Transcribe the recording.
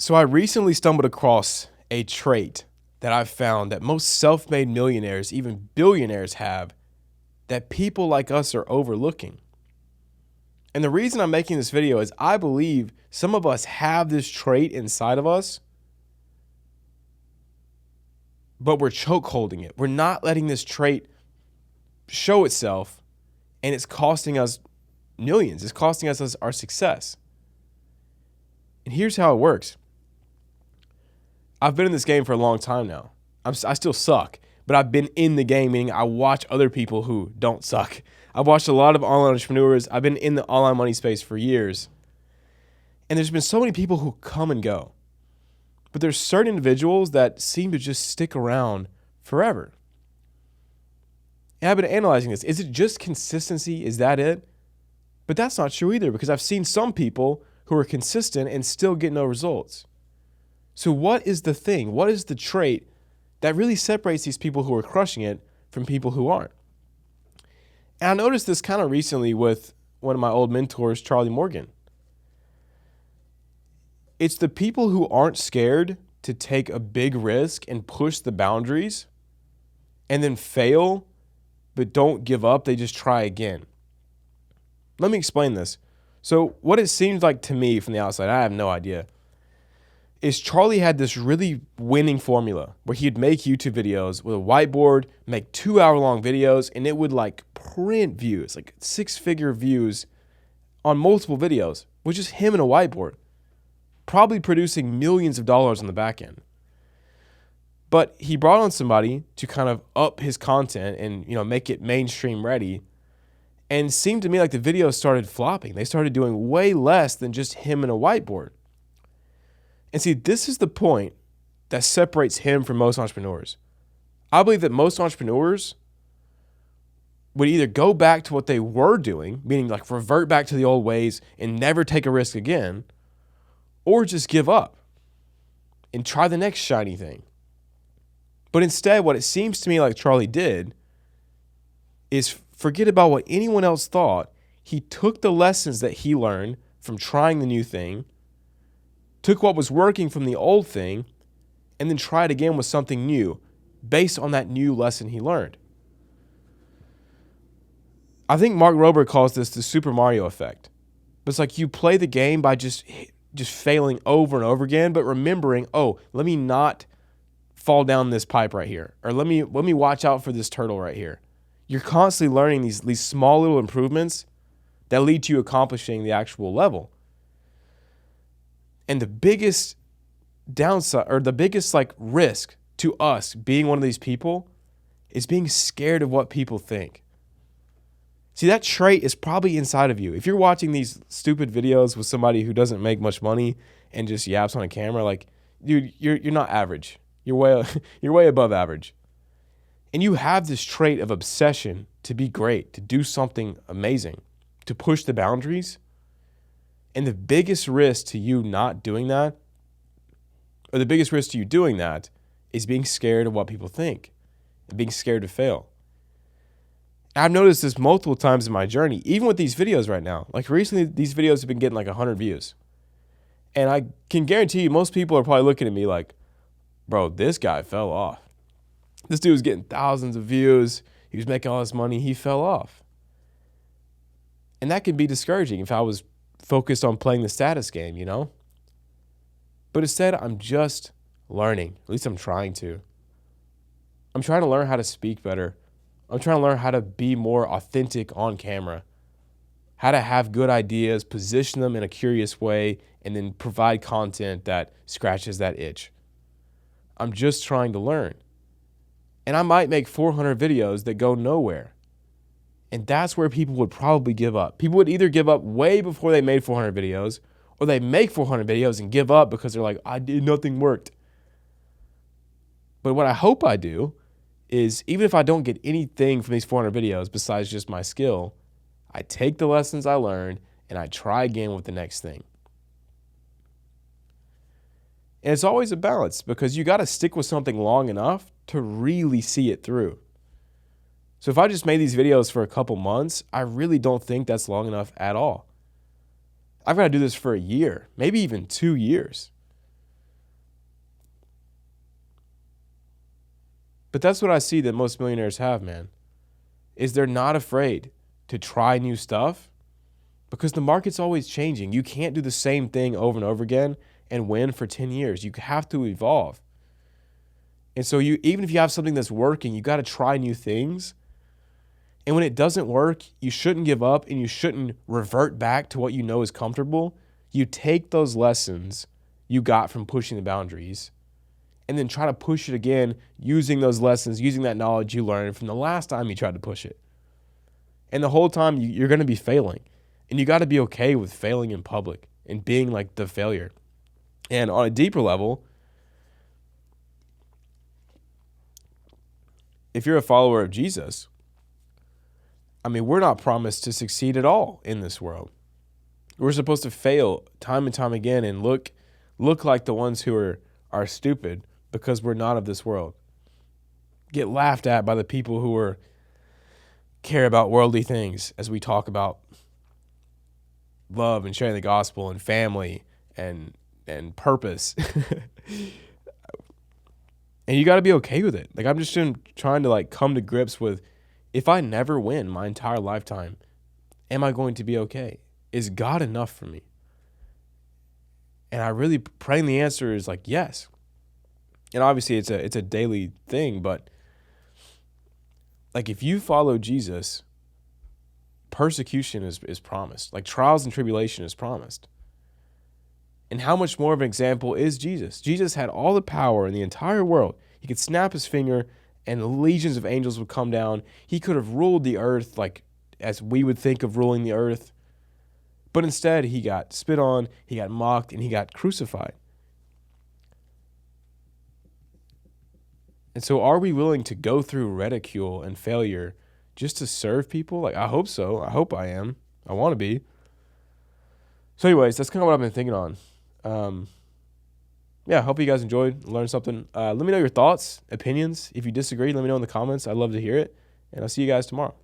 So I recently stumbled across a trait that I've found that most self-made millionaires, even billionaires, have that people like us are overlooking. And the reason I'm making this video is I believe some of us have this trait inside of us, but we're choke holding it. We're not letting this trait show itself, and it's costing us millions. It's costing us our success. And here's how it works. I've been in this game for a long time now. I still suck, but I've been in the game, meaning I watch other people who don't suck. I've watched a lot of online entrepreneurs. I've been in the online money space for years. And there's been so many people who come and go. But there's certain individuals that seem to just stick around forever. And I've been analyzing this. Is it just consistency? Is that it? But that's not true either, because I've seen some people who are consistent and still get no results. So what is the thing? What is the trait that really separates these people who are crushing it from people who aren't? And I noticed this kind of recently with one of my old mentors, Charlie Morgan. It's the people who aren't scared to take a big risk and push the boundaries and then fail, but don't give up. They just try again. Let me explain this. So what it seems like to me from the outside, I have no idea, is Charlie had this really winning formula where he'd make YouTube videos with a whiteboard, make 2-hour-long videos, and it would like print views, like 6-figure views on multiple videos with just him and a whiteboard, probably producing millions of dollars on the back end. But he brought on somebody to kind of up his content and, make it mainstream ready. And it seemed to me like the videos started flopping. They started doing way less than just him and a whiteboard. And see, this is the point that separates him from most entrepreneurs. I believe that most entrepreneurs would either go back to what they were doing, meaning like revert back to the old ways and never take a risk again, or just give up and try the next shiny thing. But instead, what it seems to me like Charlie did is forget about what anyone else thought. He took the lessons that he learned from trying the new thing, took what was working from the old thing, and then tried again with something new based on that new lesson he learned. I think Mark Rober calls this the Super Mario effect. But it's like you play the game by just failing over and over again, but remembering, let me not fall down this pipe right here, or let me watch out for this turtle right here. You're constantly learning these small little improvements that lead to you accomplishing the actual level. And the biggest downside, or the biggest risk to us being one of these people, is being scared of what people think. See, that trait is probably inside of you. If you're watching these stupid videos with somebody who doesn't make much money and just yaps on a camera, dude, you're not average. You're way above average. And you have this trait of obsession to be great, to do something amazing, to push the boundaries. And the biggest risk to you not doing that, or the biggest risk to you doing that, is being scared of what people think and being scared to fail. I've noticed this multiple times in my journey, even with these videos right now. Like recently, these videos have been getting 100 views. And I can guarantee you, most people are probably looking at me like, bro, this guy fell off. This dude was getting thousands of views. He was making all this money. He fell off. And that can be discouraging if I was focused on playing the status game, But instead, I'm just learning. At least I'm trying to. I'm trying to learn how to speak better. I'm trying to learn how to be more authentic on camera, how to have good ideas, position them in a curious way, and then provide content that scratches that itch. I'm just trying to learn. And I might make 400 videos that go nowhere. And that's where people would probably give up. People would either give up way before they made 400 videos, or they make 400 videos and give up because they're like, nothing worked. But what I hope I do is, even if I don't get anything from these 400 videos besides just my skill, I take the lessons I learned and I try again with the next thing. And it's always a balance, because you got to stick with something long enough to really see it through. So if I just made these videos for a couple months, I really don't think that's long enough at all. I've got to do this for a year, maybe even 2 years. But that's what I see that most millionaires have, man, is they're not afraid to try new stuff because the market's always changing. You can't do the same thing over and over again and win for 10 years. You have to evolve. And so even if you have something that's working, you got to try new things. And when it doesn't work, you shouldn't give up and you shouldn't revert back to what you know is comfortable. You take those lessons you got from pushing the boundaries and then try to push it again using those lessons, using that knowledge you learned from the last time you tried to push it. And the whole time you're going to be failing. And you got to be okay with failing in public and being like the failure. And on a deeper level, if you're a follower of Jesus, I mean, we're not promised to succeed at all in this world. We're supposed to fail time and time again and look like the ones who are stupid because we're not of this world. Get laughed at by the people who care about worldly things as we talk about love and sharing the gospel and family and purpose. And you got to be okay with it. Like, I'm just trying to like come to grips with, if I never win my entire lifetime, am I going to be okay? Is God enough for me? And I really praying the answer is like, yes. And obviously it's a daily thing, but like if you follow Jesus, persecution is promised. Like trials and tribulation is promised. And how much more of an example is Jesus? Jesus had all the power in the entire world. He could snap his finger and legions of angels would come down. He could have ruled the earth like as we would think of ruling the earth. But instead, he got spit on, he got mocked, and he got crucified. And so are we willing to go through ridicule and failure just to serve people? Like, I hope so. I hope I am. I want to be. So anyways, that's kind of what I've been thinking on. Yeah, I hope you guys enjoyed, learned something. Let me know your thoughts, opinions. If you disagree, let me know in the comments. I'd love to hear it. And I'll see you guys tomorrow.